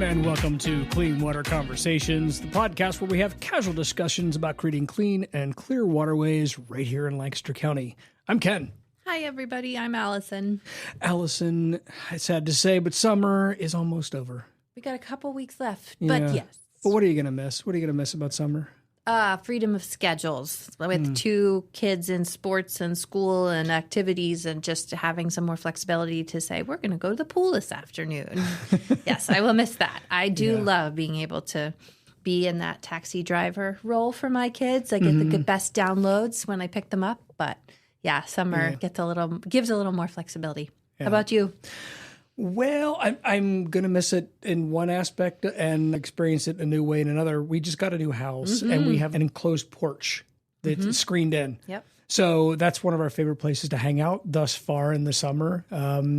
everyone, and welcome to Clean Water Conversations, the podcast where we have casual discussions about creating clean and clear waterways right here in Lancaster County. I'm Ken. Hi, everybody. I'm Allison. Allison, it's sad to say, but summer is almost over. We got a couple weeks left, but yes. But what are you going to miss? What are you going to miss about summer? Freedom of schedules with two kids in sports and school and activities, and just having some more flexibility to say, we're going to go to the pool this afternoon. Yes, I will miss that. I do love being able to be in that taxi driver role for my kids. I get the good best downloads when I pick them up, but yeah, summer gives a little more flexibility. Yeah. How about you? Well, I'm going to miss it in one aspect and experience it a new way in another. We just got a new house and we have an enclosed porch that's screened in. Yep. So that's one of our favorite places to hang out thus far in the summer.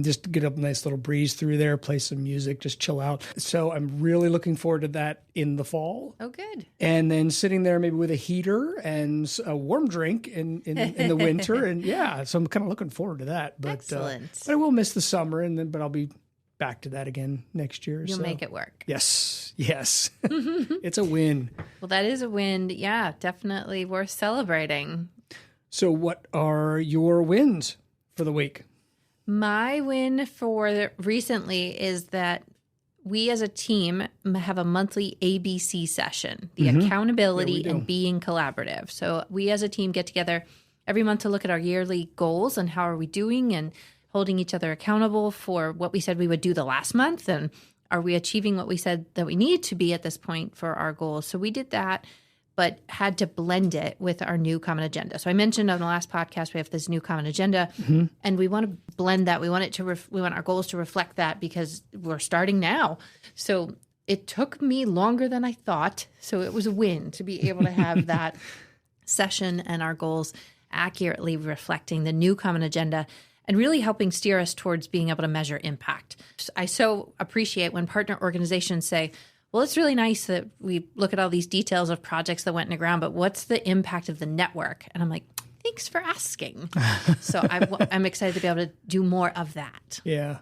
Just get a nice little breeze through there, play some music, just chill out. So I'm really looking forward to that in the fall. Oh, good. And then sitting there maybe with a heater and a warm drink in the winter. And so I'm kind of looking forward to that. But, Excellent. But I will miss the summer, but I'll be back to that again next year. You'll make it work. Yes. It's a win. Well, that is a win. Yeah, definitely worth celebrating. So what are your wins for the week? My win for recently is that we as a team have a monthly ABC session, the accountability and being collaborative. So we as a team get together every month to look at our yearly goals and how are we doing, and holding each other accountable for what we said we would do the last month, and are we achieving what we said that we need to be at this point for our goals. So we did that, but had to blend it with our new common agenda. So I mentioned on the last podcast, we have this new common agenda, and we want to blend that. We want it to we want our goals to reflect that, because we're starting now. So it took me longer than I thought. So it was a win to be able to have that session and our goals accurately reflecting the new common agenda, and really helping steer us towards being able to measure impact. I so appreciate when partner organizations say, well, it's really nice that we look at all these details of projects that went in the ground, but what's the impact of the network? And I'm like, thanks for asking. So I'm excited to be able to do more of that. Yeah.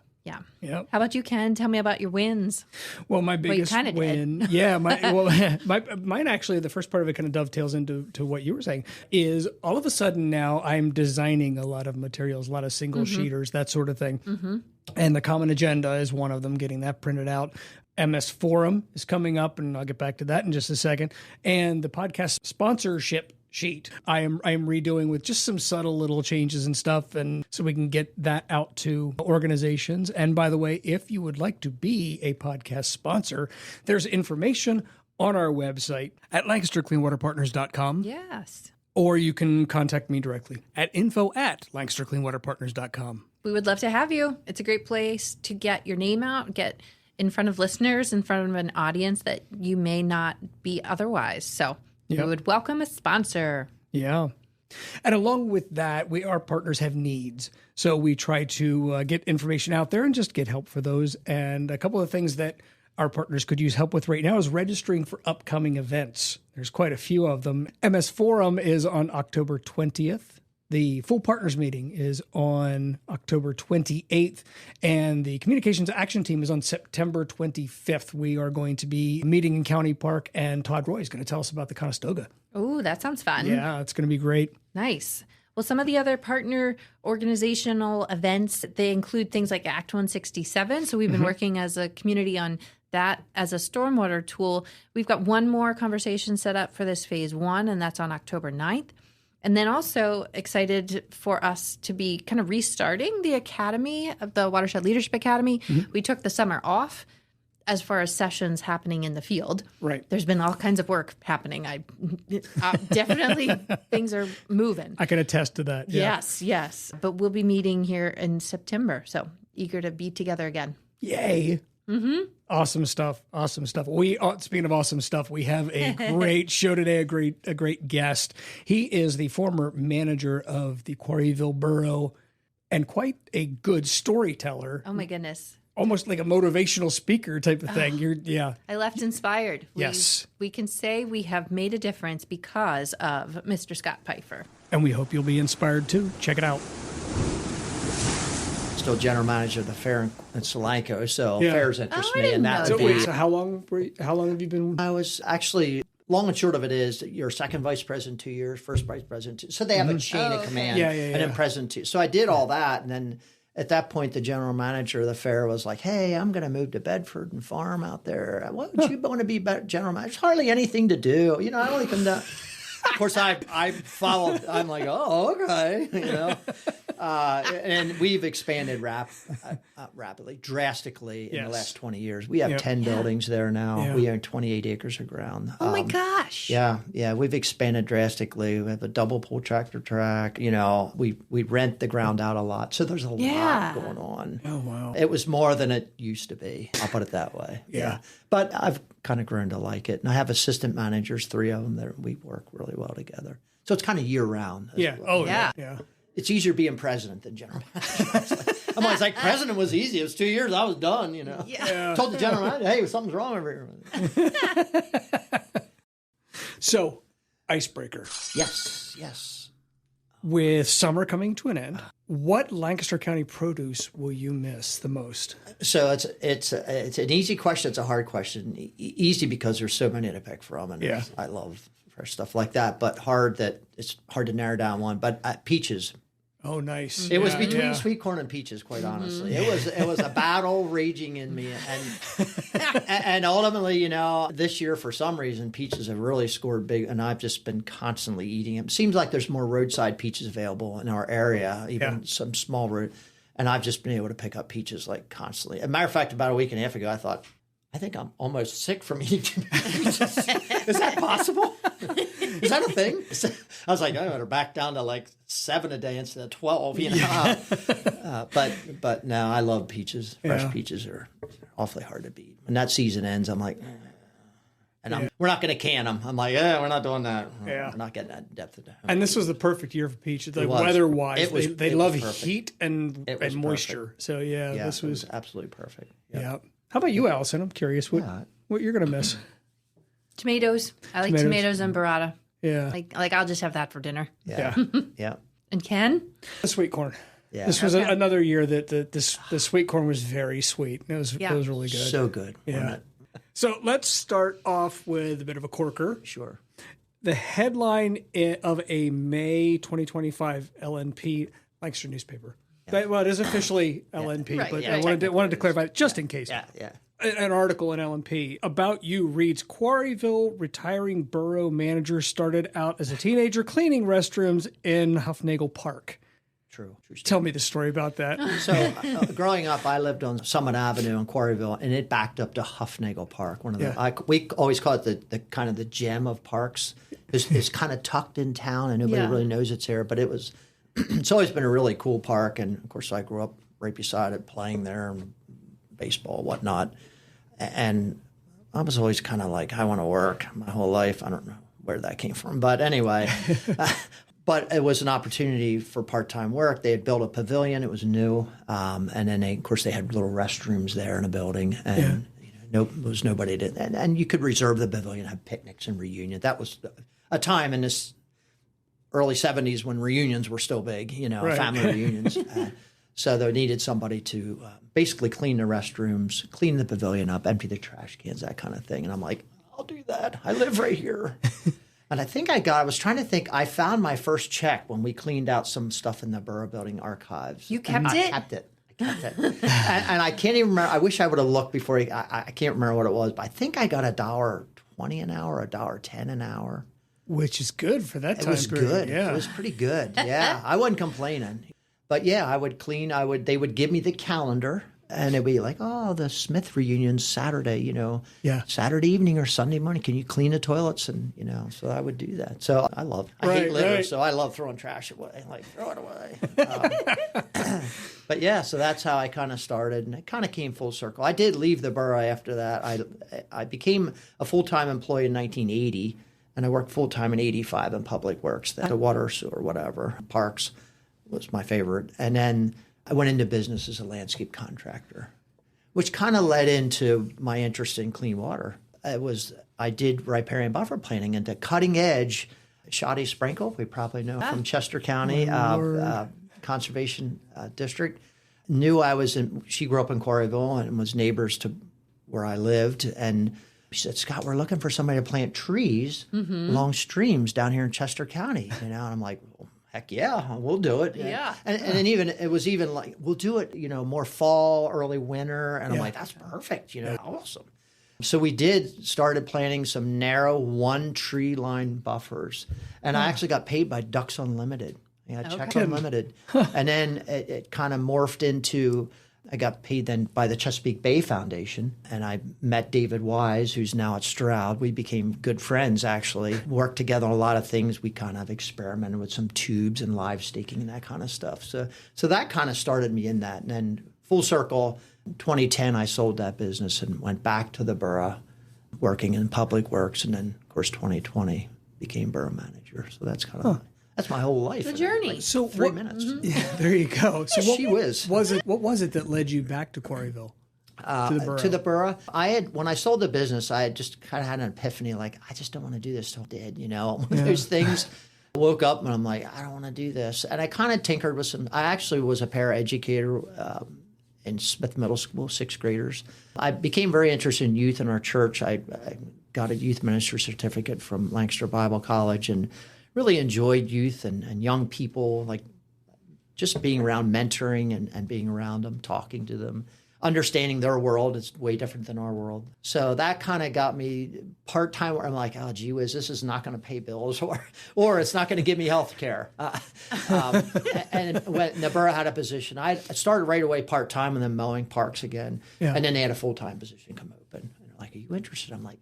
How about you, Ken? Tell me about your wins. Well, my biggest win, mine actually, the first part of it kind of dovetails into what you were saying, is all of a sudden now I'm designing a lot of materials, a lot of single sheeters, that sort of thing. And the common agenda is one of them, getting that printed out. MS Forum is coming up, and I'll get back to that in just a second. And the podcast sponsorship sheet I am redoing with just some subtle little changes and stuff, and so we can get that out to organizations. And by the way, if you would like to be a podcast sponsor, there's information on our website at LancasterCleanWaterPartners.com. Yes. Or you can contact me directly at info@LancasterCleanWaterPartners.com. We would love to have you. It's a great place to get your name out, get in front of listeners, in front of an audience that you may not be otherwise. So we would welcome a sponsor. Yeah. And along with that, our partners have needs. So we try to get information out there and just get help for those. And a couple of things that our partners could use help with right now is registering for upcoming events. There's quite a few of them. MS Forum is on October 20th. The full partners meeting is on October 28th, and the communications action team is on September 25th. We are going to be meeting in County Park, and Todd Roy is going to tell us about the Conestoga. Oh, that sounds fun. Yeah, it's going to be great. Nice. Well, some of the other partner organizational events, they include things like Act 167. So we've been working as a community on that as a stormwater tool. We've got one more conversation set up for this phase 1, and that's on October 9th. And then also excited for us to be kind of restarting the Academy, of the Watershed Leadership Academy. We took the summer off as far as sessions happening in the field. Right. There's been all kinds of work happening. Definitely things are moving. I can attest to that. Yeah. Yes. But we'll be meeting here in September. So eager to be together again. Yay. Awesome stuff. Speaking of awesome stuff, we have a great show today, a great guest. He is the former manager of the Quarryville Borough and quite a good storyteller. Oh my goodness. Almost like a motivational speaker type of thing. I left inspired. Yes. We can say we have made a difference because of Mr. Scott Peiffer. And we hope you'll be inspired too. Check it out. still general manager of the fair in Solanco, so fairs interest me. And that would be. So how long have you been? I was actually, long and short of it is that you're second vice president 2 years, first vice president 2. So they have a chain of command, and then president 2. So I did all that, and then at that point, the general manager of the fair was like, "Hey, I'm going to move to Bedford and farm out there. What would you want to be general manager? There's hardly anything to do. I only come down." Of course, I followed. I'm like, "Oh, okay," and we've expanded rapidly, drastically in the last 20 years. We have 10 buildings there now. Yeah. We own 28 acres of ground. Oh my gosh! Yeah, we've expanded drastically. We have a double pull tractor track. We rent the ground out a lot, so there's a lot going on. Oh wow! It was more than it used to be. I'll put it that way. Yeah. But I've kind of grown to like it. And I have assistant managers, 3 of them, that we work really well together. So it's kind of year round. Yeah. Well. Oh, yeah. It's easier being president than general manager. I'm always like, president was easy. It was 2 years. I was done, Yeah. Told the general manager, hey, something's wrong over here. So, icebreaker. Yes. With summer coming to an end, what Lancaster County produce will you miss the most? So it's an easy question. It's a hard question. Easy because there's so many to pick from, and I love fresh stuff like that. But hard that it's hard to narrow down one. But peaches. Oh, nice. It was between sweet corn and peaches, quite honestly. It was a battle raging in me, and ultimately, this year for some reason peaches have really scored big, and I've just been constantly eating them. Seems like there's more roadside peaches available in our area, even some small road, and I've just been able to pick up peaches like constantly. As a matter of fact, about a week and a half ago, I think I'm almost sick from eating peaches. Is that possible? Is that a thing? I was like, I better back down to like 7 a day instead of 12, But no, I love peaches. Fresh peaches are awfully hard to beat. When that season ends, I'm like, and we're not going to can them. I'm like, we're not doing that. We're not getting that depth of that. And this was the perfect year for peaches. Like weather-wise, they love heat and moisture. Perfect. So this was absolutely perfect. Yeah. How about you, Allison? I'm curious what you're going to miss. Tomatoes. I like tomatoes and burrata. Yeah. Like I'll just have that for dinner. Yeah. And Ken? The sweet corn. Yeah. This was another year that the sweet corn was very sweet. It was really good. So good. Yeah. So let's start off with a bit of a corker. Sure. The headline of a May 2025 LNP Lancaster newspaper. Well, it is officially LNP, but I wanted to clarify it just in case. Yeah. An article in LNP about you reads, Quarryville retiring borough manager started out as a teenager cleaning restrooms in Huffnagle Park. True. Tell me the story about that. So growing up, I lived on Summit Avenue in Quarryville, and it backed up to Huffnagle Park. We always call it the kind of the gem of parks. It's kind of tucked in town, and nobody really knows it's there, but it's always been a really cool park. And of course, I grew up right beside it, playing there, and baseball, whatnot. And I was always kind of like, I want to work my whole life. I don't know where that came from. But anyway, but it was an opportunity for part-time work. They had built a pavilion. It was new. And then, of course, they had little restrooms there in a building. And there was nobody to, and you could reserve the pavilion, have picnics and reunions. That was a time in this early 70s when reunions were still big, family reunions. So they needed somebody to basically clean the restrooms, clean the pavilion up, empty the trash cans, that kind of thing. And I'm like, I'll do that. I live right here. And I was trying to think, I found my first check when we cleaned out some stuff in the Borough Building archives. You kept it? I kept it. and I can't even remember. I wish I would have looked before. I can't remember what it was, but I think I got $1.20 an hour, $1.10 an hour. Which is good for that time. It was good. Yeah. It was pretty good. Yeah. I wasn't complaining. But I would clean. They would give me the calendar, and it'd be like, oh, the Smith reunion's Saturday, Saturday evening or Sunday morning. Can you clean the toilets? And so I would do that. So I hate litter, so I love throwing trash away, like throw it away. But so that's how I kind of started, and it kind of came full circle. I did leave the borough after that. I became a full-time employee in 1980, and I worked full-time in 85 in public works, the water, sewer, whatever, parks. Was my favorite. And then I went into business as a landscape contractor, which kind of led into my interest in clean water. I did riparian buffer planning into cutting edge shoddy sprinkle, we probably know from Chester County Conservation District. knew she grew up in Quarryville and was neighbors to where I lived. And she said, Scott, we're looking for somebody to plant trees along streams down here in Chester County. And I'm like, well, heck yeah, we'll do it. Yeah. And then it was even like, we'll do it, more fall, early winter. And I'm like, that's perfect, awesome. So we started planting some narrow 1-tree line buffers. And I actually got paid by Ducks Unlimited. Check Unlimited. And then it kind of morphed into, I got paid then by the Chesapeake Bay Foundation, and I met David Wise, who's now at Stroud. We became good friends, actually. Worked together on a lot of things. We kind of experimented with some tubes and live staking and that kind of stuff. So that kind of started me in that. And then full circle, 2010, I sold that business and went back to the borough, working in public works. And then, of course, 2020 became borough manager. So that's kind of... That's my whole life. The journey. Like so 3 minutes. Yeah, there you go. So what was it that led you back to Quarryville? To the borough. When I sold the business, I had just kind of had an ephany, like, I just don't want to do this. So I did, one of those things. I woke up and I'm like, I don't want to do this. And I kind of tinkered with I actually was a paraeducator in Smith Middle School, 6th graders. I became very interested in youth in our church. I got a youth minister certificate from Lancaster Bible College and really enjoyed youth and young people, like just being around, mentoring and being around them, talking to them, understanding their world is way different than our world. So that kind of got me part-time where I'm like, oh, gee whiz, this is not going to pay bills or it's not going to give me health care. And when the borough had a position, I started right away part-time and then mowing parks again. Yeah. And then they had a full-time position come open. And they're like, are you interested? I'm like,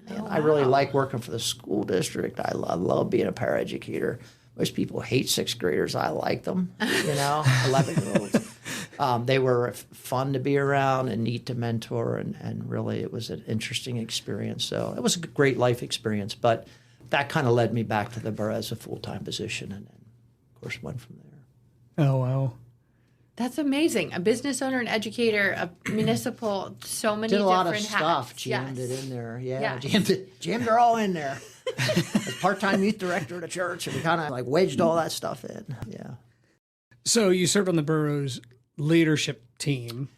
man, I really like working for the school district. I love being a paraeducator. Most people hate 6th graders. I like them, 11-year-olds. They were fun to be around and neat to mentor, and really it was an interesting experience. So it was a great life experience, but that kind of led me back to the borough as a full-time position, and then, of course, went from there. Oh, wow. That's amazing. A business owner, an educator, a municipal, so many different hats. Did a lot of stuff, jammed it in there. Yeah, jammed her all in there. As part-time youth director at a church, and we kind of like wedged all that stuff in. Yeah. So you served on the borough's leadership team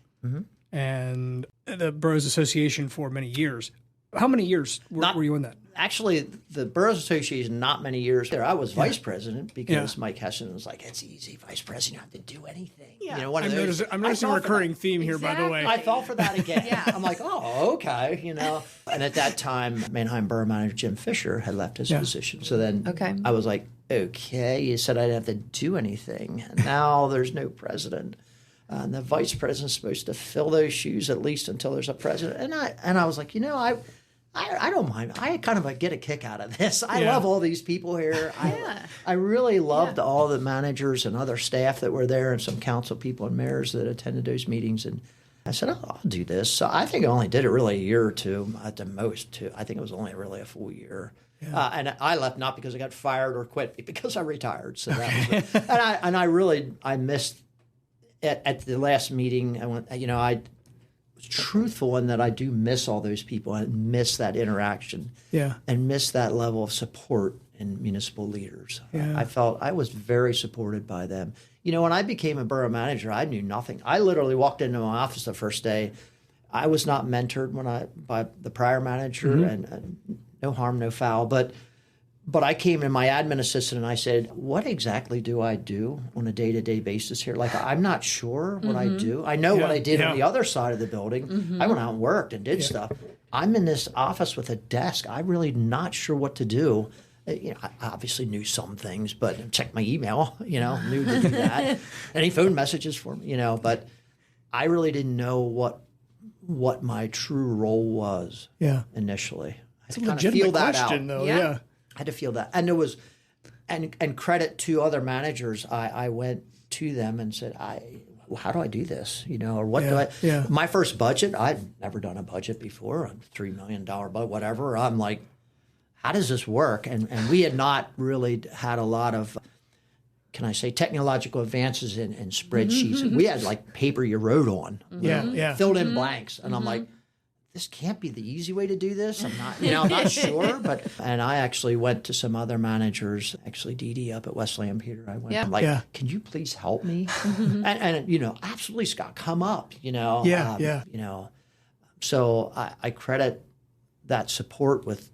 and the borough's association for many years. How many years were you in that? Actually, the Boroughs Association, not many years there. I was vice president because Mike Hessen was like, it's easy, vice president, you don't have to do anything. Yeah. I'm noticing a recurring theme here, by the way. I fell for that again. I'm like, oh, okay, And at that time, Manheim Borough Manager Jim Fisher had left his position. So then I was like, okay, you said I didn't have to do anything. And now there's no president. And the vice president's supposed to fill those shoes at least until there's a president. And I was like, I don't mind. I kind of get a kick out of this. I love all these people here. I really loved all the managers and other staff that were there and some council people and mayors that attended those meetings. And I said, I'll do this. So I think I only did it really a year or two at the most. I think it was only really a full year. Yeah. And I left not because I got fired or quit, but because I retired. So that was I missed at the last meeting. I went, I was truthful in that I do miss all those people and miss that interaction. Yeah. And miss that level of support in municipal leaders. Yeah. I felt I was very supported by them. When I became a borough manager, I knew nothing. I literally walked into my office the first day. I was not mentored by the prior manager, and no harm, no foul. But I came in, my admin assistant, and I said, what exactly do I do on a day-to-day basis here? Like, I'm not sure what I do. I know what I did on the other side of the building. I went out and worked and did stuff. I'm in this office with a desk. I'm really not sure what to do. I obviously knew some things, but checked my email, knew to do that. Any phone messages for me, but I really didn't know what my true role was initially. I had to kind of feel that out. Though. Yeah. I had to feel that. And there was, and credit to other managers, I went to them and said, how do I do this? Or what do I, my first budget, I'd never done a budget before, a $3 million budget, whatever. I'm like, how does this work? And we had not really had a lot of, can I say, technological advances in spreadsheets. We had like paper you wrote on, filled in blanks. And I'm like, this can't be the easy way to do this. I'm not sure. And I actually went to some other managers, actually Dee Dee up at West Lampeter. I went can you please help me? and absolutely, Scott, come up, So I credit that support with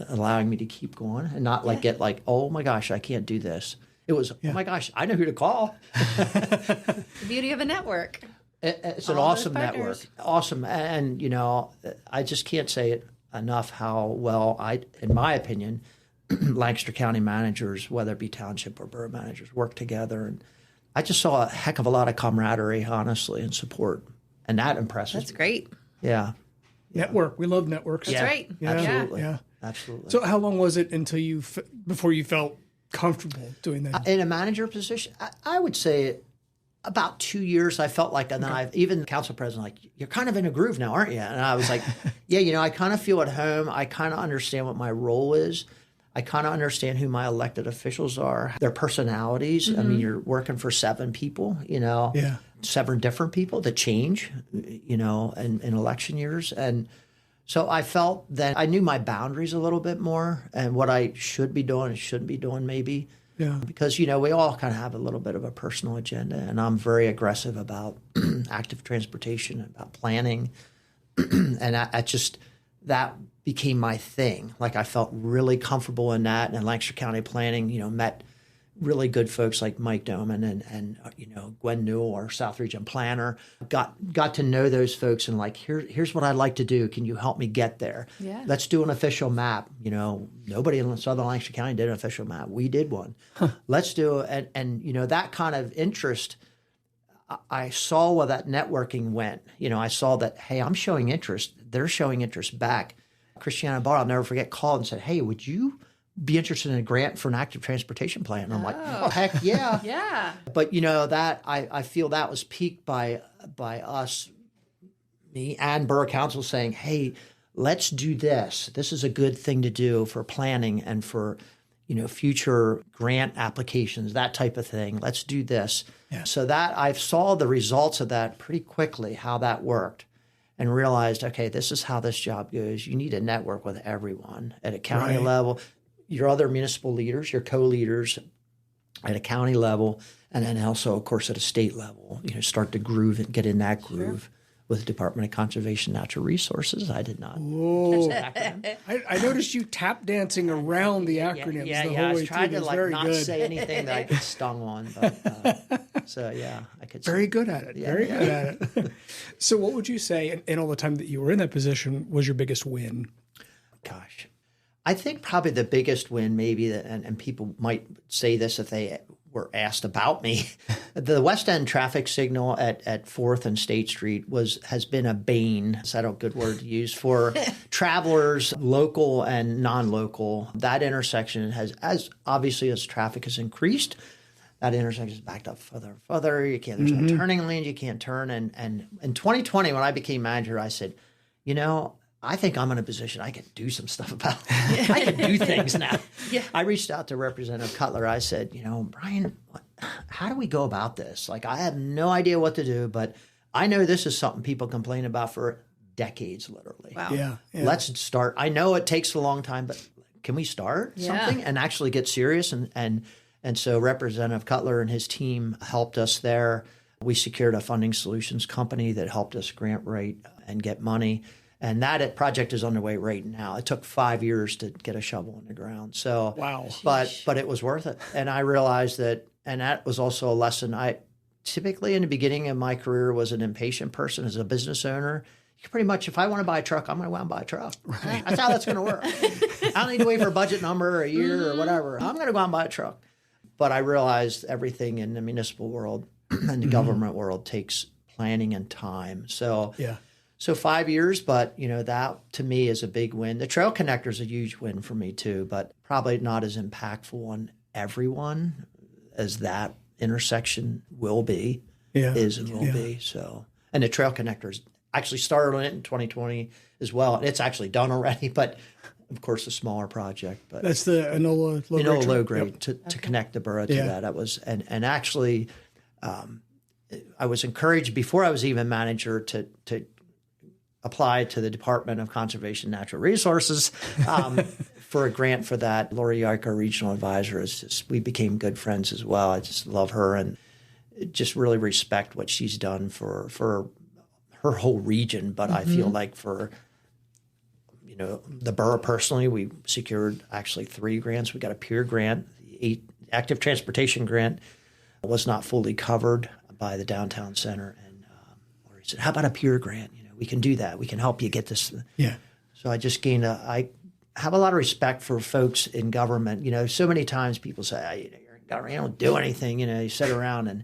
allowing me to keep going and not get oh my gosh, I can't do this. It was, oh my gosh, I know who to call. The beauty of a network. It's an awesome network. Awesome. And, I just can't say it enough how well in my opinion, Lancaster County managers, whether it be township or borough managers, work together. And I just saw a heck of a lot of camaraderie, honestly, and support. And that impresses me. That's great. Yeah. Network. We love networks. That's right. Yeah. Absolutely. Yeah. Absolutely. So how long was it until before you felt comfortable doing that? In a manager position, I would say about 2 years. I felt like, and then even the council president, you're kind of in a groove now, aren't you? And I was like, I kind of feel at home. I kind of understand what my role is. I kind of understand who my elected officials are, their personalities. Mm-hmm. I mean, you're working for 7 people, 7 different people that change, in election years. And so I felt that I knew my boundaries a little bit more and what I should be doing and shouldn't be doing maybe. Yeah. Because, we all kind of have a little bit of a personal agenda, and I'm very aggressive about active transportation, about planning. And that became my thing. I felt really comfortable in that. And Lancaster County Planning, met really good folks like Mike Doman and Gwen Newell, our South Region planner. Got to know those folks and here's what I'd like to do. Can you help me get there? Yeah. Let's do an official map. Nobody in Southern Lancaster County did an official map. We did one. Huh. Let's do it. And that kind of interest, I saw where that networking went. I saw that, hey, I'm showing interest. They're showing interest back. Christiana Barr, I'll never forget, called and said, hey, would you be interested in a grant for an active transportation plan? And I'm like, oh, heck yeah. Yeah. But, that I feel that was piqued by us, me and Borough Council saying, hey, let's do this. This is a good thing to do for planning and for, future grant applications, that type of thing. Let's do this. Yeah. So that I saw the results of that pretty quickly, how that worked. And realized, okay, this is how this job goes. You need to network with everyone at a county level, your other municipal leaders, your co-leaders at a county level, and then also, of course, at a state level. Start to groove and get in that groove with the Department of Conservation Natural Resources. I did not. Whoa. I noticed you tap dancing around the acronyms the whole way through. I was trying to not say anything that I get stung on. But, I could. Very good at it. Very good at it. So what would you say, in all the time that you were in that position, was your biggest win? Gosh. I think probably the biggest win maybe, and people might say this if they were asked about me, the West End traffic signal at 4th and State Street has been a bane, is that a good word to use, for travelers, local and non-local. That intersection has, as obviously as traffic has increased, that intersection is backed up further and further. There's no turning lanes, you can't turn. And in 2020, when I became manager, I said, I think I'm in a position I can do some stuff about it. I can do things now. Yeah. I reached out to Representative Cutler. I said, Brian, how do we go about this? I have no idea what to do, but I know this is something people complain about for decades, literally. Wow. Yeah. Let's start. I know it takes a long time, but can we start something and actually get serious? And so Representative Cutler and his team helped us there. We secured a funding solutions company that helped us grant write and get money. And that project is underway right now. It took 5 years to get a shovel in the ground. So, wow. But it was worth it. And I realized that, and that was also a lesson. I typically in the beginning of my career was an impatient person as a business owner. You pretty much, if I want to buy a truck, I'm going to go out and buy a truck. Right. That's how that's going to work. I don't need to wait for a budget number or a year or whatever. I'm going to go out and buy a truck. But I realized everything in the municipal world and the government world takes planning and time. So, So 5 years, but that to me is a big win. The trail connector is a huge win for me too, but probably not as impactful on everyone as that intersection will be. Be. So, and the trail connectors actually started on it in 2020 as well. It's actually done already, but of course a smaller project. But that's the Enola low grade to connect the borough to that. That was and actually, I was encouraged before I was even manager to applied to the Department of Conservation and Natural Resources for a grant for that. Lori Yark, our regional advisor, we became good friends as well. I just love her and just really respect what she's done for her whole region. But I feel like for the borough personally, we secured actually 3 grants. We got a peer grant. The active transportation grant was not fully covered by the downtown center. And Lori said, how about a peer grant? We can do that. We can help you get this. Yeah. So I just I have a lot of respect for folks in government. So many times people say, you're in government, you don't do anything. You sit around and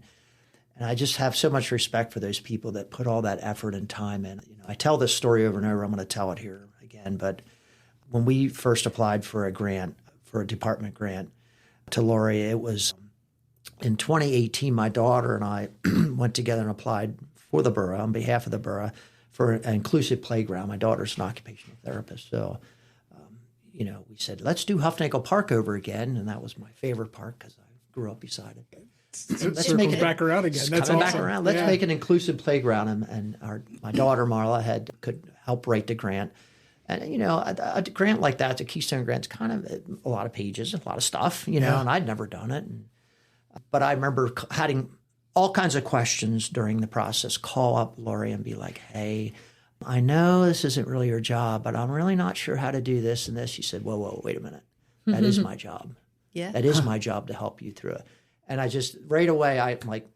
I just have so much respect for those people that put all that effort and time in. I tell this story over and over. I'm going to tell it here again. But when we first applied for a grant, for a department grant to Lori, it was in 2018, my daughter and I went together and applied for the borough on behalf of the borough for an inclusive playground. My daughter's an occupational therapist. So, we said, let's do Huffnagle Park over again. And that was my favorite park because I grew up beside it. Let's make it back around again. That's coming awesome. Back around. Let's make an inclusive playground. And my daughter, Marla, could help write the grant. And, a grant like that, a Keystone grant, it's kind of a lot of pages, a lot of stuff, and I'd never done it. But I remember having all kinds of questions during the process, call up Lori and be like, hey, I know this isn't really your job, but I'm really not sure how to do this and this. She said, whoa, wait a minute. That is my job. Yeah. That is my job to help you through it. And I just, right away, I'm like,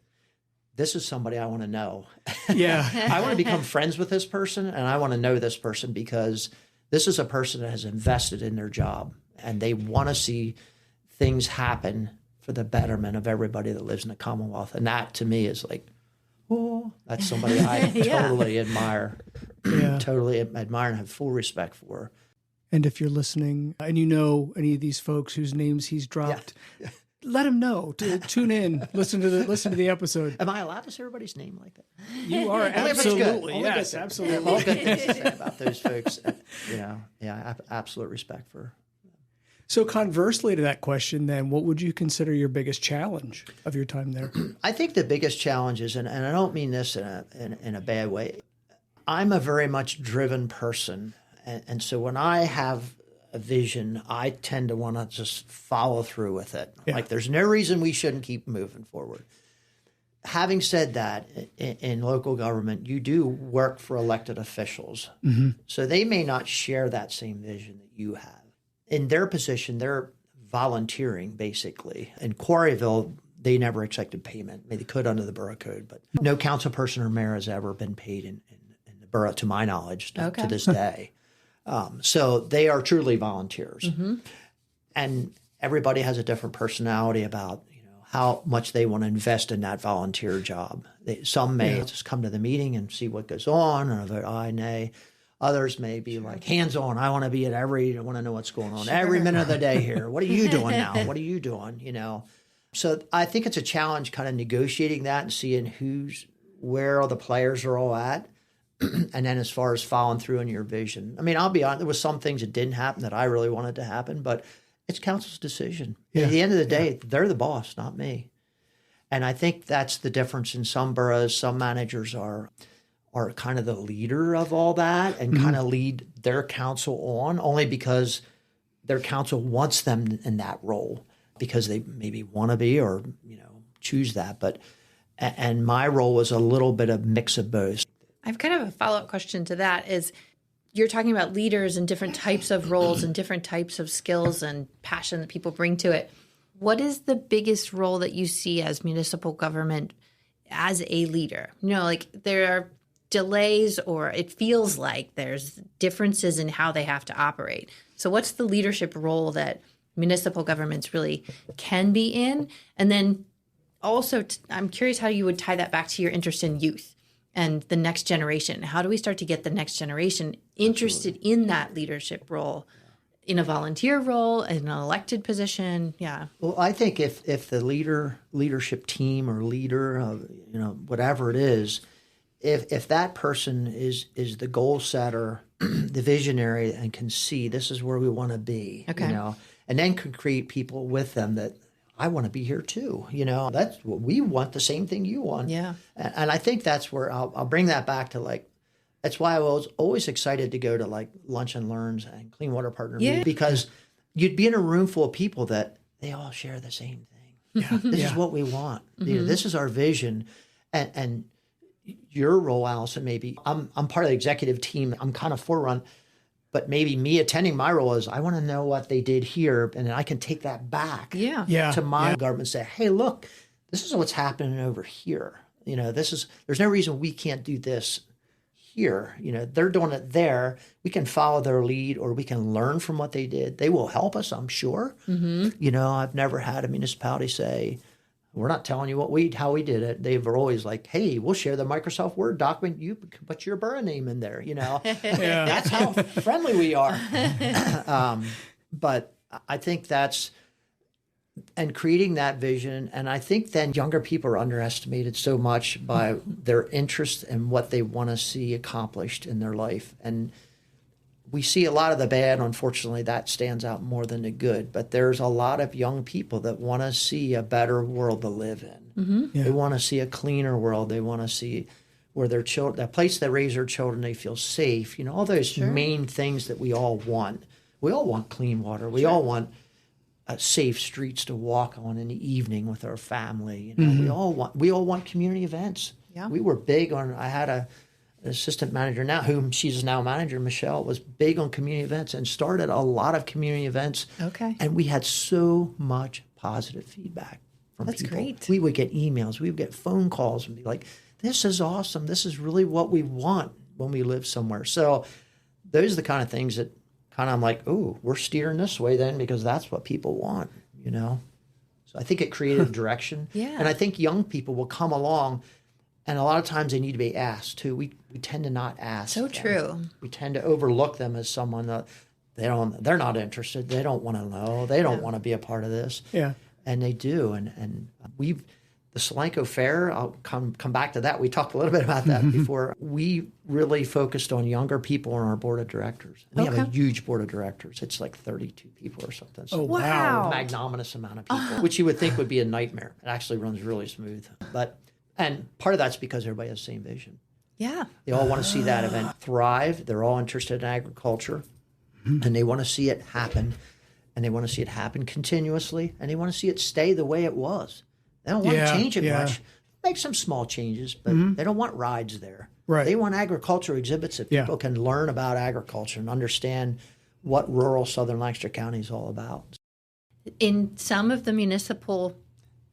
this is somebody I want to know. Yeah. I want to become friends with this person, and I want to know this person because this is a person that has invested in their job, and they want to see things happen for the betterment of everybody that lives in the Commonwealth. And that, to me, is like, oh, that's somebody I totally admire. Yeah. Totally admire and have full respect for. And if you're listening and you know any of these folks whose names he's dropped, let him know to tune in, listen to the episode. Am I allowed to say everybody's name like that? You are absolutely. Yes, absolutely. All good things to say about those folks. Absolute respect for. So conversely to that question, then, what would you consider your biggest challenge of your time there? I think the biggest challenge is, and I don't mean this in a bad way, I'm a very much driven person. And so when I have a vision, I tend to want to just follow through with it. Yeah. Like there's no reason we shouldn't keep moving forward. Having said that, in local government, you do work for elected officials. Mm-hmm. So they may not share that same vision that you have. In their position, they're volunteering, basically. In Quarryville, they never accepted payment. I mean, they could under the borough code, but no council person or mayor has ever been paid in the borough, to my knowledge, to this day. So they are truly volunteers. Mm-hmm. And everybody has a different personality about how much they want to invest in that volunteer job. Some may just come to the meeting and see what goes on and vote aye, nay. Others may be like, hands-on, I want to be at I want to know what's going on every minute of the day here. What are you doing now? What are you doing? So I think it's a challenge kind of negotiating that and seeing where all the players are all at. And then as far as following through on your vision. I mean, I'll be honest, there was some things that didn't happen that I really wanted to happen, but it's council's decision. Yeah. At the end of the day, they're the boss, not me. And I think that's the difference in some boroughs. Some managers are kind of the leader of all that and kind of lead their council on, only because their council wants them in that role because they maybe want to be or, choose that. And my role was a little bit of mix of both. I've kind of a follow-up question to that is you're talking about leaders and different types of roles and different types of skills and passion that people bring to it. What is the biggest role that you see as municipal government as a leader? Like there are delays or it feels like there's differences in how they have to operate. So what's the leadership role that municipal governments really can be in? And then also I'm curious how you would tie that back to your interest in youth and the next generation. How do we start to get the next generation interested in that leadership role, in a volunteer role, in an elected position? Yeah. Well, I think if the leadership team or leader, whatever it is, if that person is the goal setter, the visionary, and can see this is where we want to be, and then can create people with them that I want to be here too. That's what we want, the same thing you want. Yeah. And I think that's where I'll bring that back to like That's why I was always excited to go to like lunch and learns and clean water partner meetings, because you'd be in a room full of people that they all share the same thing. Yeah. This is what we want. This is our vision. And your role, Allison, maybe I'm part of the executive team. I'm kind of forerun, but maybe me attending my role is I want to know what they did here, and then I can take that back to my government and say, hey, look, this is what's happening over here. There's no reason we can't do this here. They're doing it there. We can follow their lead, or we can learn from what they did. They will help us, I'm sure. I've never had a municipality say, we're not telling you how we did it. They were always like, hey, we'll share the Microsoft Word document. You put your borough name in there. That's how friendly we are. But I think and creating that vision. And I think then younger people are underestimated so much by their interest in what they want to see accomplished in their life. And we see a lot of the bad. Unfortunately, that stands out more than the good. But there's a lot of young people that want to see a better world to live in. They want to see a cleaner world. They want to see where their children, a place they raise their children, they feel safe. All those main things that we all want. We all want clean water. We all want safe streets to walk on in the evening with our family. We all want community events. Yeah. We were big on. I had an assistant manager now, whom she's now manager, Michelle, was big on community events and started a lot of community events. Okay. And we had so much positive feedback from people. That's great. We would get emails, we would get phone calls and be like, this is awesome. This is really what we want when we live somewhere. So those are the kind of things that I'm like, oh, we're steering this way then, because that's what people want, So I think it created a direction. And I think young people will come along. And a lot of times they need to be asked too. We tend to not ask. So true. We tend to overlook them as someone that they're not interested. They don't want to know. They don't want to be a part of this. Yeah. And they do. And the Solanco Fair, I'll come back to that. We talked a little bit about that before. We really focused on younger people on our board of directors. We have a huge board of directors. It's like 32 people or something. So wow. A magnanimous amount of people, which you would think would be a nightmare. It actually runs really smooth. And part of that's because everybody has the same vision. Yeah. They all want to see that event thrive. They're all interested in agriculture, and they want to see it happen, and they want to see it happen continuously, and they want to see it stay the way it was. They don't want to change it much. Make some small changes, but they don't want rides there. Right. They want agriculture exhibits that people can learn about agriculture and understand what rural southern Lancaster County is all about. In some of the municipal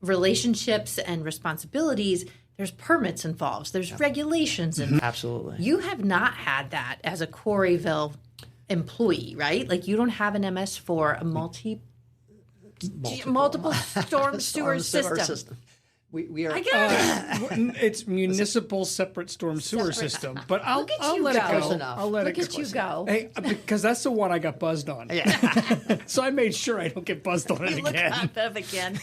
relationships and responsibilities, there's permits involved. There's regulations involved. Absolutely. You have not had that as a Quarryville employee, right? Like you don't have an MS for a multiple storm sewer system. We are. It's municipal separate storm sewer system, but I'll let it go. I'll let it go. Look at you go. Hey, because that's the one I got buzzed on. Yeah. So I made sure I don't get buzzed on it again. Look again.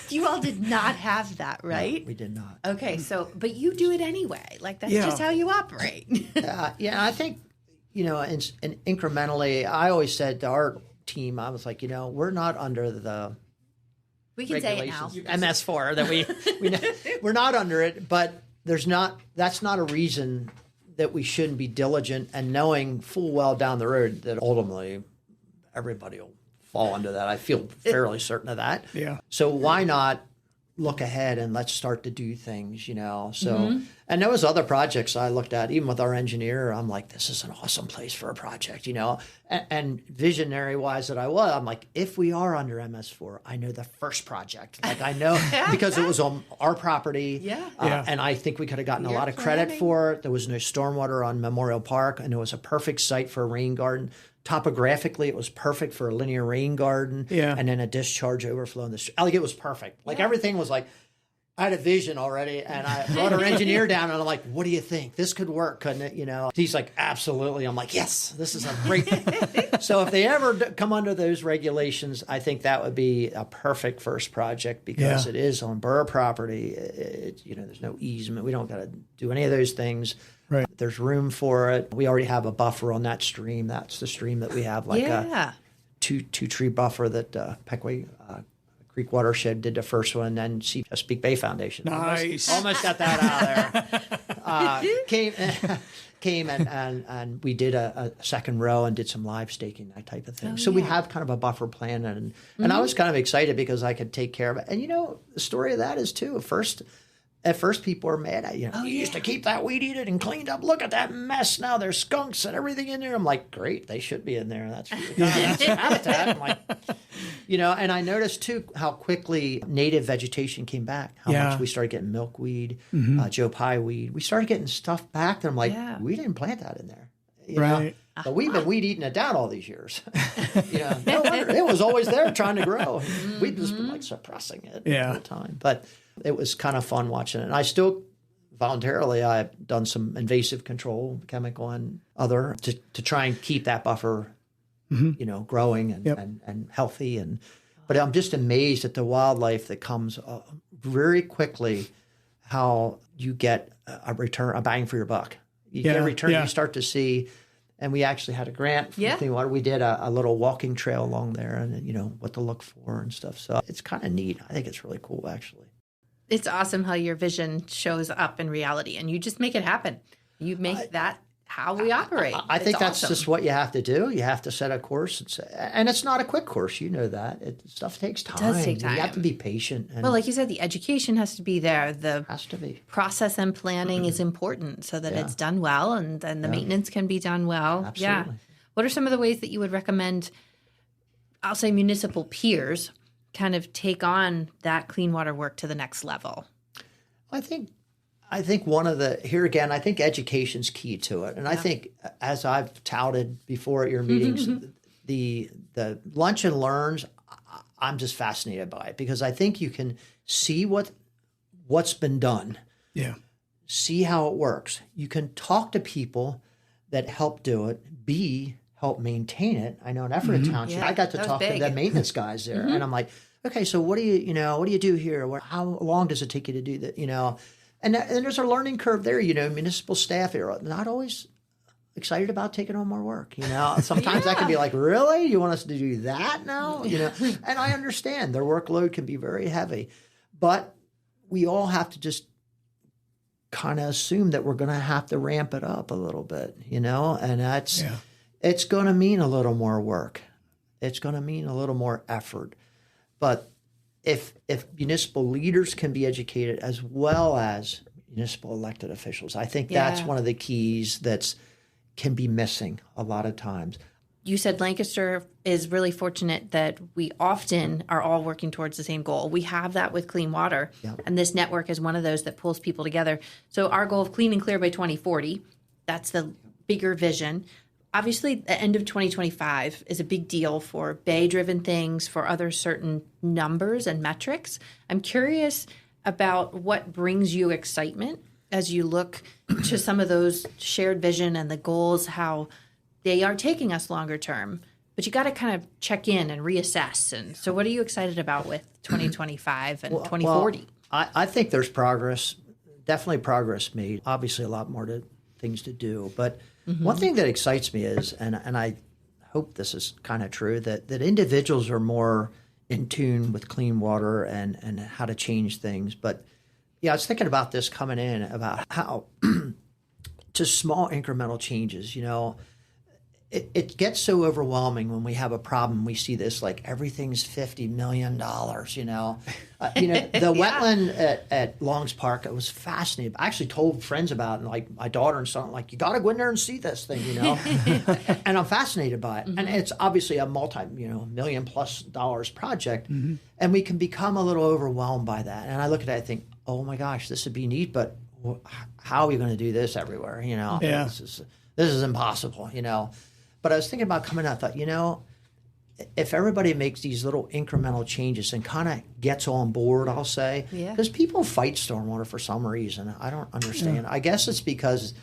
You all did not have that, right? No, we did not. Okay, but you do it anyway. Like that's just how you operate. I think and incrementally. I always said to our team, I was like, we're not under the. We can say it now. MS4 that we're not under it, but that's not a reason that we shouldn't be diligent and knowing full well down the road that ultimately everybody will fall into that. I feel fairly certain of that. Yeah. So why not look ahead and let's start to do things, So, and there was other projects I looked at, even with our engineer, I'm like, this is an awesome place for a project, and visionary wise that I'm like, if we are under MS4, I know the first project, like I know because it was on our property. Yeah. And I think we could have gotten a lot of credit for it. There was no stormwater on Memorial Park, and it was a perfect site for a rain garden. Topographically, it was perfect for a linear rain garden, and then a discharge overflow in the street. Like it was perfect. Like everything was like, I had a vision already, and I brought our engineer down, and I'm like, "What do you think? This could work, couldn't it?" He's like, "Absolutely." I'm like, "Yes, this is a great." So if they ever come under those regulations, I think that would be a perfect first project because it is on borough property. There's no easement. We don't got to do any of those things. Right. There's room for it. We already have a buffer on that stream. That's the stream that we have, like a two tree buffer that Peckway Creek Watershed did the first one, and then Chesapeake Bay Foundation. Nice. Almost got that out of there. came and we did a second row and did some live staking, that type of thing. So we have kind of a buffer plan, and I was kind of excited because I could take care of it. And the story of that is too, at first people are mad at you. You used to keep that weed eated and cleaned up. Look at that mess now. There's skunks and everything in there. I'm like, great, they should be in there. That's habitat. I'm like, and I noticed too how quickly native vegetation came back. How much we started getting milkweed, Joe Pye weed. We started getting stuff back that I'm like, we didn't plant that in there. You know? But we've been weed eating it down all these years. No wonder. It was always there trying to grow. We've just been like suppressing it the whole time. But it was kind of fun watching it. And I still voluntarily, I've done some invasive control, chemical and other, to try and keep that buffer, growing and healthy. But I'm just amazed at the wildlife that comes very quickly, how you get a return, a bang for your buck. You get a return, you start to see. And we actually had a grant from Clean Water. We did a little walking trail along there and, what to look for and stuff. So it's kind of neat. I think it's really cool, actually. It's awesome how your vision shows up in reality and you just make it happen. You make that how we operate. I think that's just what you have to do. You have to set a course. And it's not a quick course. You know that. Stuff takes time. It does take time. You have to be patient. Well, like you said, the education has to be there. The has to be. Process and planning is important so that it's done well and then the maintenance can be done well. Absolutely. Yeah. What are some of the ways that you would recommend, I'll say municipal peers, kind of take on that clean water work to the next level? I think one of here again, I think education's key to it. And I think, as I've touted before at your meetings, the lunch and learns, I'm just fascinated by it because I think you can see what's been done. Yeah. See how it works. You can talk to people that help do it, help maintain it. I know in Effort Township, I got to talk to the maintenance guys there, and I'm like, okay, so what do you do here? How long does it take you to do that? And there's a learning curve there. Municipal staff are not always excited about taking on more work. Sometimes that can be like, really? You want us to do that now? And I understand their workload can be very heavy, but we all have to just kind of assume that we're going to have to ramp it up a little bit, and that's. It's going to mean a little more work. It's going to mean a little more effort. But if municipal leaders can be educated as well as municipal elected officials, I think that's one of the keys that can be missing a lot of times. You said Lancaster is really fortunate that we often are all working towards the same goal. We have that with clean water, and this network is one of those that pulls people together. So our goal of clean and clear by 2040, that's the bigger vision. Obviously, the end of 2025 is a big deal for Bay-driven things, for other certain numbers and metrics. I'm curious about what brings you excitement as you look to some of those shared vision and the goals, how they are taking us longer term. But you got to kind of check in and reassess. And so what are you excited about with 2025 and 2040? Well, I think there's progress, definitely progress made. Obviously, a lot more things to do. But one thing that excites me is, and I hope this is kind of true, that individuals are more in tune with clean water and how to change things. But I was thinking about this coming in, about how just small incremental changes, it gets so overwhelming when we have a problem. We see this like everything's $50 million, The wetland at Longs Park, it was fascinating. I actually told friends about it, and like my daughter and son, like, you got to go in there and see this thing, And I'm fascinated by it. And it's obviously a $1 million+ project. And we can become a little overwhelmed by that. And I look at it, I think, oh my gosh, this would be neat, but how are we going to do this everywhere? This is impossible, But I was thinking about coming out, I thought, if everybody makes these little incremental changes and kind of gets on board, I'll say, because people fight stormwater for some reason. I don't understand. I guess it's because,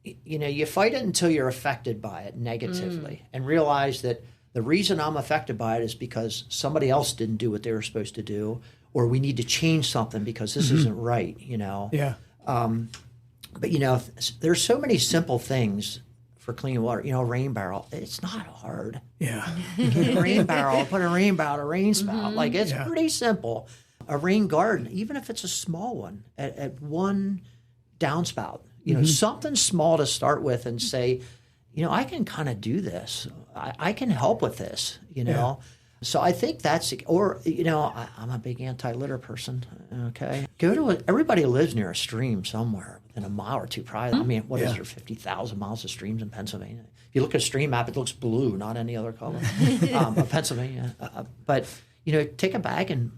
you fight it until you're affected by it negatively and realize that the reason I'm affected by it is because somebody else didn't do what they were supposed to do, or we need to change something because this isn't right, But, there's so many simple things for clean water. Rain barrel, it's not hard. Yeah. Get a rain barrel, put a rain barrel, a rain spout. Like, it's pretty simple. A rain garden, even if it's a small one, at one downspout, you know, something small to start with and say, you know, I can kind of do this. I can help with this, you know. So I think that's, or, you know, I'm a big anti-litter person, okay? Everybody lives near a stream somewhere within a mile or two, probably. I mean, what is there, 50,000 miles of streams in Pennsylvania? If you look at a stream map, it looks blue, not any other color of Pennsylvania. But, you know, take a bag and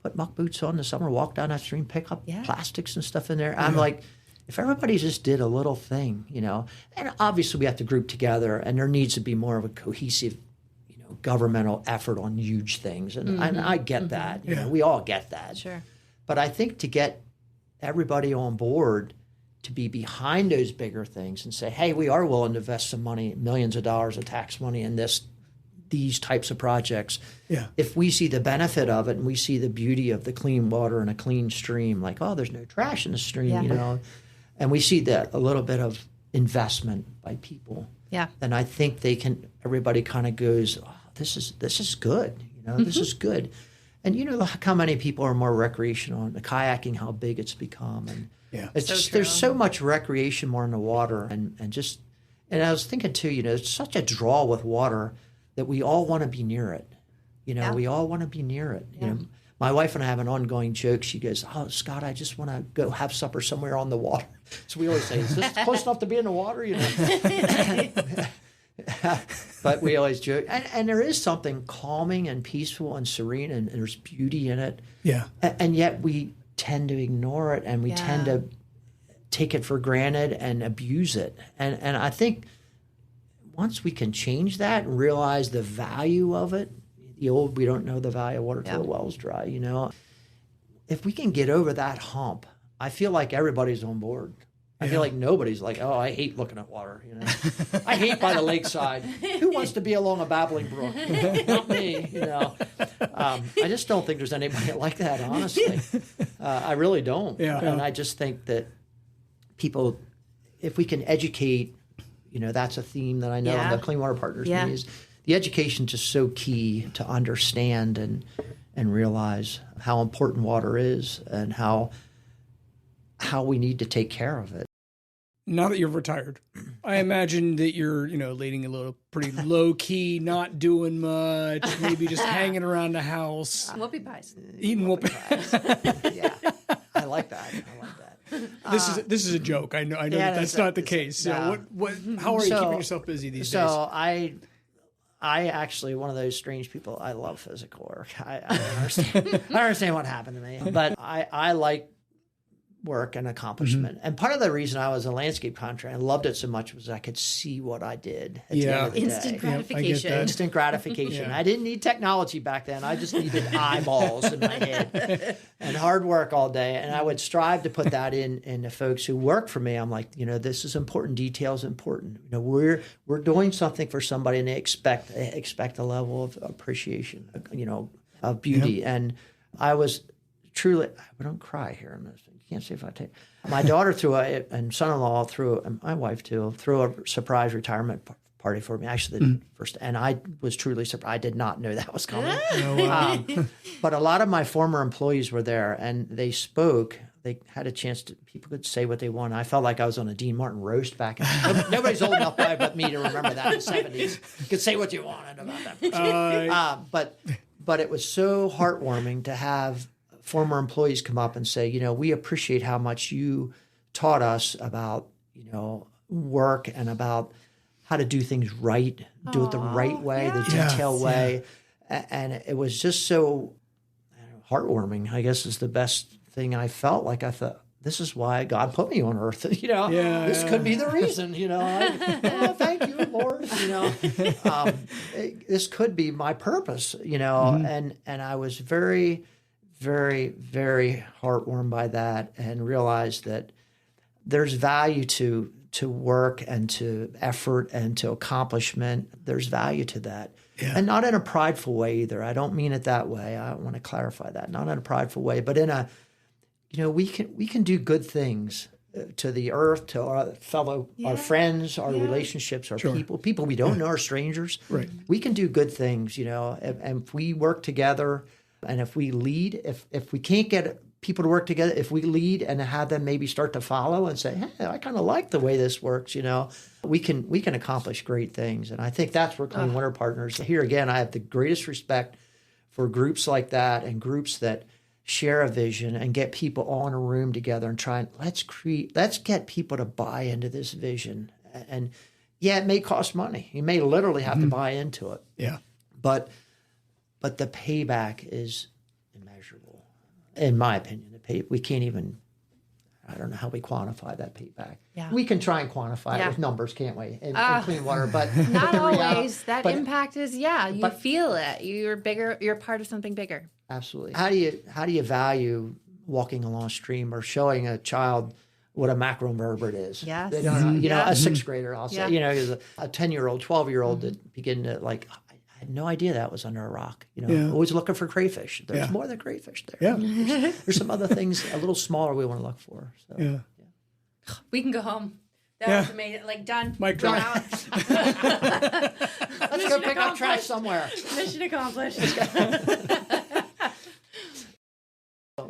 put muck boots on in the summer, walk down that stream, pick up plastics and stuff in there. I'm like, if everybody just did a little thing, you know, and obviously we have to group together, and there needs to be more of a cohesive, you know, governmental effort on huge things. And I get that. You know, we all get that. Sure. But I think to get everybody on board to be behind those bigger things and say, hey, we are willing to invest some money, millions of dollars of tax money in these types of projects. Yeah. If we see the benefit of it and we see the beauty of the clean water and a clean stream, like, oh, there's no trash in the stream, you know, and we see that a little bit of investment by people, then I think everybody kind of goes, oh, this is good, you know, this is good. And you know how many people are more recreational, and the kayaking, how big it's become, and it's so there's so much recreation more in the water, and I was thinking too, you know, it's such a draw with water that we all want to be near it. You know, we all want to be near it. You know, my wife and I have an ongoing joke. She goes, oh, Scott, I just want to go have supper somewhere on the water. So we always say, is this close enough to be in the water? You know. But we always joke. And there is something calming and peaceful and serene, and there's beauty in it. Yeah. And yet we tend to ignore it, and we tend to take it for granted and abuse it. And I think once we can change that and realize the value of it, we don't know the value of water till the well's dry, you know. If we can get over that hump, I feel like everybody's on board. I feel like nobody's like, oh, I hate looking at water, you know. I hate by the lakeside. Who wants to be along a babbling brook? Not me, you know. I just don't think there's anybody like that, honestly. I really don't. And I just think that people, if we can educate, you know, that's a theme that I know the Clean Water Partners is the education just so key to understand and realize how important water is and how we need to take care of it. Now that you're retired, I imagine that you're, you know, leading a little pretty low key, not doing much, maybe just hanging around the house. Whoopie pies. Eating whoopie pies. Yeah. I like that. This is a joke. I know that's not the case. So how are you keeping yourself busy these days? So I actually, one of those strange people, I love physical work. I don't understand. I don't understand what happened to me, but I like work and accomplishment. And part of the reason I was a landscape contractor and loved it so much was I could see what I did at the end of the Instant day. gratification. Instant gratification. I didn't need technology back then. I just needed eyeballs in my head and hard work all day. And I would strive to put that in the folks who work for me. I'm like, you know, this is important. Detail is important. You know, we're doing something for somebody, and they expect a level of appreciation, you know, of beauty. And I was truly, I don't cry here. Can't say if I take my daughter and son-in-law my wife too, threw a surprise retirement party for me. Actually, the first, and I was truly surprised. I did not know that was coming. But a lot of my former employees were there, and they spoke. They had a chance people could say what they want. I felt like I was on a Dean Martin roast back in nobody's old enough but me to remember that in the 70s. You could say what you wanted about that person. But it was so heartwarming to have former employees come up and say, you know, we appreciate how much you taught us about, you know, work and about how to do things right, do it the right way, the detailed way. And it was just so heartwarming, I guess is the best thing I felt. Like I thought, this is why God put me on earth. You know, this could be the reason, you know, thank you, Lord. You know, this could be my purpose, you know, and I was very, very, very heartwarmed by that, and realized that there's value to work and to effort and to accomplishment. There's value to that. And not in a prideful way either. I don't mean it that way. I want to clarify that. Not in a prideful way, but in a, you know, we can do good things to the earth, to our fellow, our friends, our relationships, our people we don't know, are strangers. Right. We can do good things, you know, and if we work together. And if we lead, if we can't get people to work together, if we lead and have them maybe start to follow and say, hey, I kind of like the way this works, we can accomplish great things. And I think that's where Clean Water Partners, here again, I have the greatest respect for groups like that and groups that share a vision and get people all in a room together and try and let's get people to buy into this vision. And yeah, it may cost money. You may literally have to buy into it. Yeah. But the payback is immeasurable, in my opinion. We can't even, I don't know how we quantify that payback. Yeah. We can try and quantify it with numbers, can't we, in clean water, but not always. That impact is, you feel it. You're bigger. You're part of something bigger. Absolutely. How do you value walking along a stream or showing a child what a macroinvertebrate is? Yes. A sixth grader, I'll say, a 10-year-old, 12-year-old that begin to I had no idea that was under a rock. Always looking for crayfish. There's more than crayfish there. Yeah. There's some other things a little smaller we want to look for. So, yeah. We can go home. That was amazing. Done. Mic drop. Let's go pick up trash somewhere. Mission accomplished.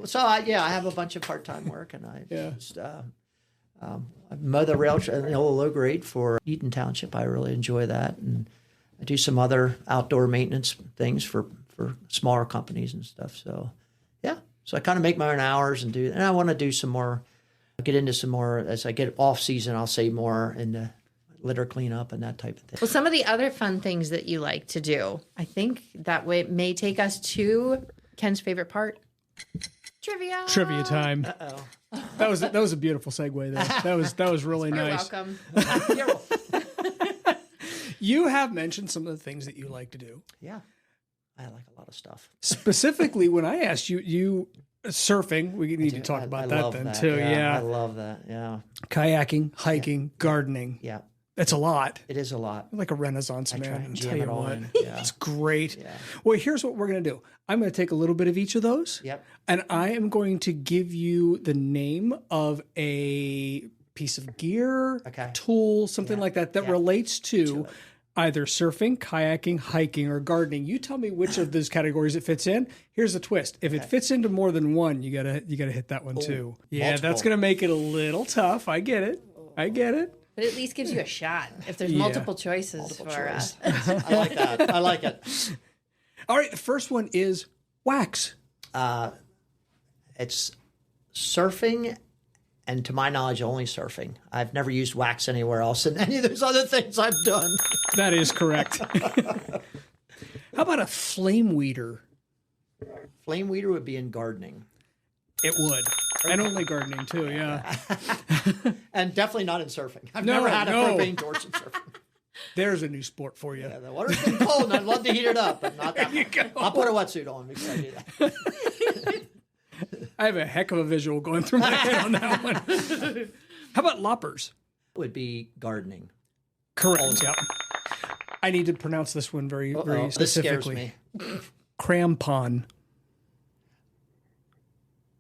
So I have a bunch of part-time work, and I just I mow the rail trail, low grade for Eaton Township. I really enjoy that, and I do some other outdoor maintenance things for smaller companies and stuff. So so I kind of make my own hours and I want to do some more. Get into some more as I get off season. I'll say more into litter cleanup and that type of thing. Well, some of the other fun things that you like to do, I think that way may take us to Ken's favorite part. Trivia time. Uh-oh. That was a beautiful segue there. That was really nice. You're welcome. You have mentioned some of the things that you like to do. Yeah. I like a lot of stuff. Specifically, when I asked you surfing, we need to talk about that then too. Yeah. I love that. Yeah. Kayaking, hiking, gardening. Yeah. It's a lot. It is a lot. I'm like a Renaissance man. I try and tell jam you it all what. in. Yeah. It's great. Yeah. Well, here's what we're going to do. I'm going to take a little bit of each of those. Yep. And I am going to give you the name of a piece of gear, tool, something like that relates to either surfing, kayaking, hiking, or gardening. You tell me which of those categories it fits in. Here's the twist. If it fits into more than one, you gotta hit that one too. Yeah, multiple. That's going to make it a little tough. I get it. But at least gives you a shot if there's multiple choices for us. I like that. I like it. All right, the first one is wax. It's surfing, and to my knowledge, only surfing. I've never used wax anywhere else in any of those other things I've done. That is correct. How about a flame weeder? Flame weeder would be in gardening. It would. And only gardening too, yeah. And definitely not in surfing. I've never had a propane torch in surfing. There's a new sport for you. Yeah, the water's getting cold and I'd love to heat it up, but not that much. I'll put a wetsuit on because I do that. I have a heck of a visual going through my head on that one. How about loppers? Would be gardening. Correct, yeah. I need to pronounce this one very specifically. This scares me. Crampon.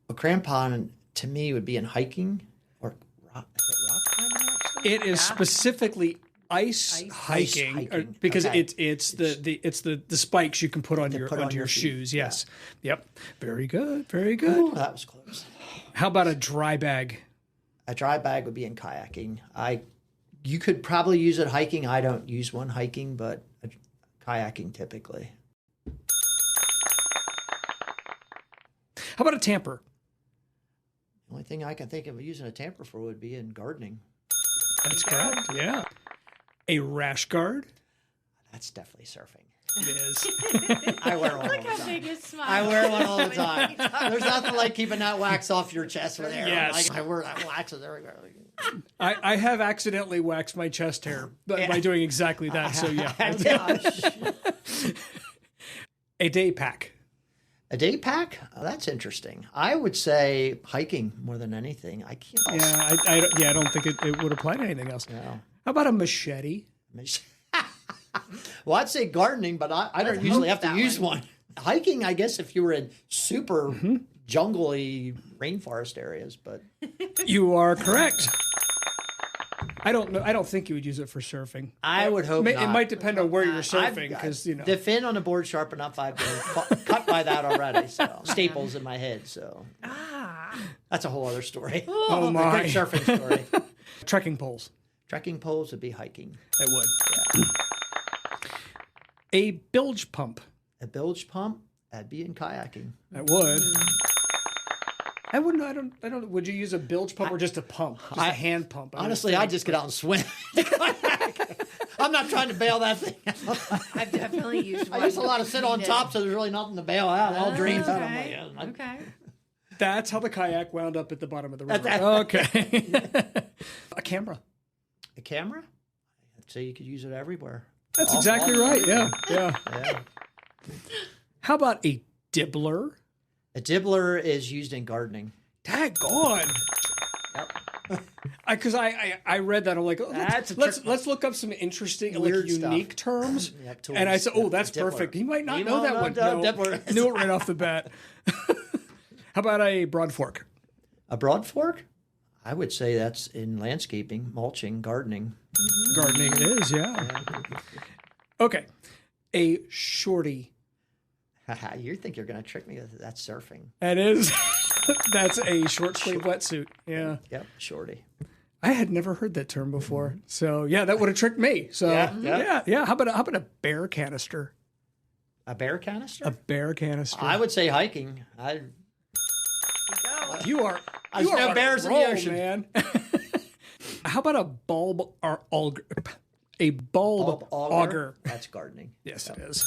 A crampon, to me, would be in hiking or rock. Is it rock climbing? Actually? It is specifically ice hiking. Because it's the spikes you can put on your shoes. Yes. Yeah. Yep. Very good. Very good. Ooh, that was close. How about a dry bag? A dry bag would be in kayaking. You could probably use it hiking. I don't use one hiking, but kayaking typically. How about a tamper? The only thing I can think of using a tamper for would be in gardening. That's correct. Yeah. A rash guard. That's definitely surfing. It is. I wear one all the time. Look how big his smile. I wear one all the time. There's nothing like keeping that wax off your chest with air. Yes. I wear that wax everywhere. I have accidentally waxed my chest hair by doing exactly that. So yeah. A day pack. A day pack? Oh, that's interesting. I would say hiking more than anything. I can't. Yeah, I don't think it would apply to anything else. No. How about a machete? Well, I'd say gardening, but I don't usually have to use one. Hiking, I guess, if you were in super jungly rainforest areas, but you are correct. I don't know. I don't think you would use it for surfing. I would hope not. It might depend on where you're surfing, because the fin on the board sharp enough. I've been cut by that already. So staples in my head. So That's a whole other story. Oh my. Great surfing story. Trekking poles. Trekking poles would be hiking. It would. Yeah. A bilge pump. A bilge pump, that'd be in kayaking. It would. I wouldn't. I don't. Would you use a bilge pump or just a pump? Just a hand pump? Honestly, I'd just get out and swim. I'm not trying to bail that thing out. I've definitely used one. I used a lot of sit on top, so there's really nothing to bail out. It all drains out. Okay. I'm like, Okay. That's how the kayak wound up at the bottom of the river. Okay. A camera. A camera? I'd say you could use it everywhere. That's exactly right. Yeah. Yeah. How about a dibbler? A dibbler is used in gardening. Daggone. Yep. Because I read that. I'm like, oh, let's look up some interesting, Weird unique terms. Yep, and I said, oh, that's perfect. He might not know that one. No, knew it right off the bat. How about a broad fork? A broad fork? I would say that's in landscaping, mulching, gardening. Gardening it is, yeah. Okay. A shorty. You think you're going to trick me with that's surfing. That is. That's a short sleeve wetsuit. Yeah. Yep, shorty. I had never heard that term before. So, yeah, that would have tricked me. So, yeah. How about a bear canister? A bear canister? A bear canister. I would say hiking. You are no bears in the ocean, man. How about a bulb or auger? A bulb auger. That's gardening. Yes, it is.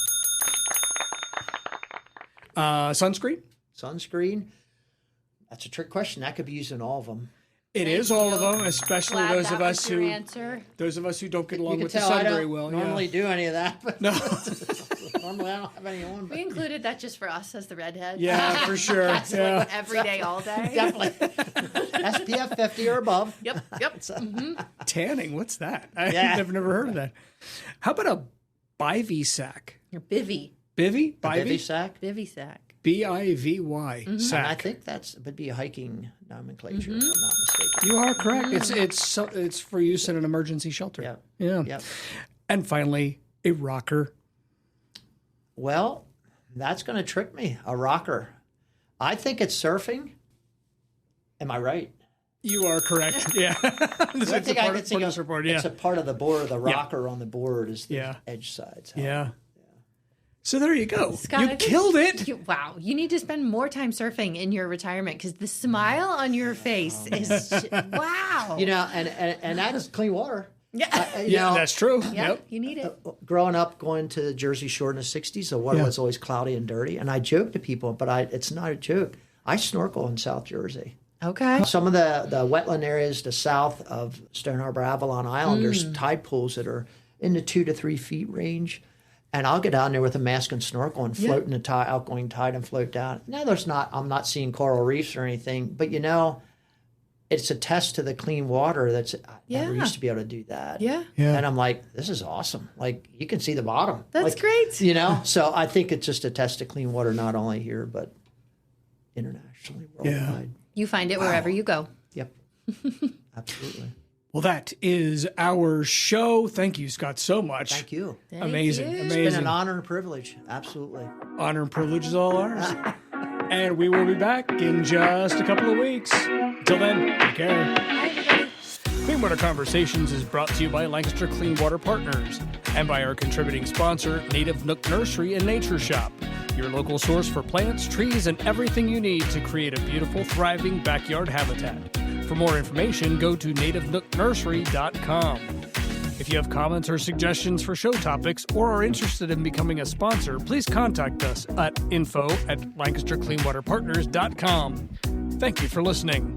Sunscreen. Sunscreen. That's a trick question. That could be used in all of them. It is all of them, especially Glad those of us who don't get along with the sun very well. Normally do any of that, but no. Normally I don't have any on. We included that just for us as the redhead. Yeah, for sure. That's like every day, all day. Definitely. SPF 50 or above. Yep. Tanning, what's that? I've never heard of that. How about a bivy sack? Your bivy. Bivy? Bivy sack? Bivy sack. BIVY sack. And I think would be a hiking nomenclature, if I'm not mistaken. You are correct. It's for use in an emergency shelter. Yeah. Yep. And finally, a rocker. Well, that's going to trick me. A rocker. I think it's surfing. Am I right? You are correct. Yeah. It's a part of the board. The rocker on the board is the edge sides. Yeah. So there you go. Scott, you killed it. Wow. You need to spend more time surfing in your retirement because the smile on your face is wow. You know, and that's clean water. Yeah, that's true. Yep. You need it. Growing up, going to the Jersey Shore in the 60s, the water was always cloudy and dirty. And I joke to people, but it's not a joke. I snorkel in South Jersey. Okay. Some of the wetland areas to south of Stone Harbor, Avalon Island, there's tide pools that are in the 2 to 3 feet range. And I'll get down there with a mask and snorkel and float in the outgoing tide and float down. Now, I'm not seeing coral reefs or anything, but it's a test to the clean water I never used to be able to do that. Yeah. And I'm like, this is awesome. Like, you can see the bottom. That's great. So I think it's just a test to clean water, not only here, but internationally, worldwide. You find it wherever you go. Yep. Absolutely. Well, that is our show. Thank you, Scott, so much. Thank you. Amazing. It's been an honor and privilege. Absolutely. Honor and privilege is all ours. And we will be back in just a couple of weeks. Until then, take care. Clean Water Conversations is brought to you by Lancaster Clean Water Partners and by our contributing sponsor, Native Nook Nursery and Nature Shop, your local source for plants, trees, and everything you need to create a beautiful, thriving backyard habitat. For more information, go to nativenooknursery.com. If you have comments or suggestions for show topics or are interested in becoming a sponsor, please contact us at info@lancastercleanwaterpartners.com. Thank you for listening.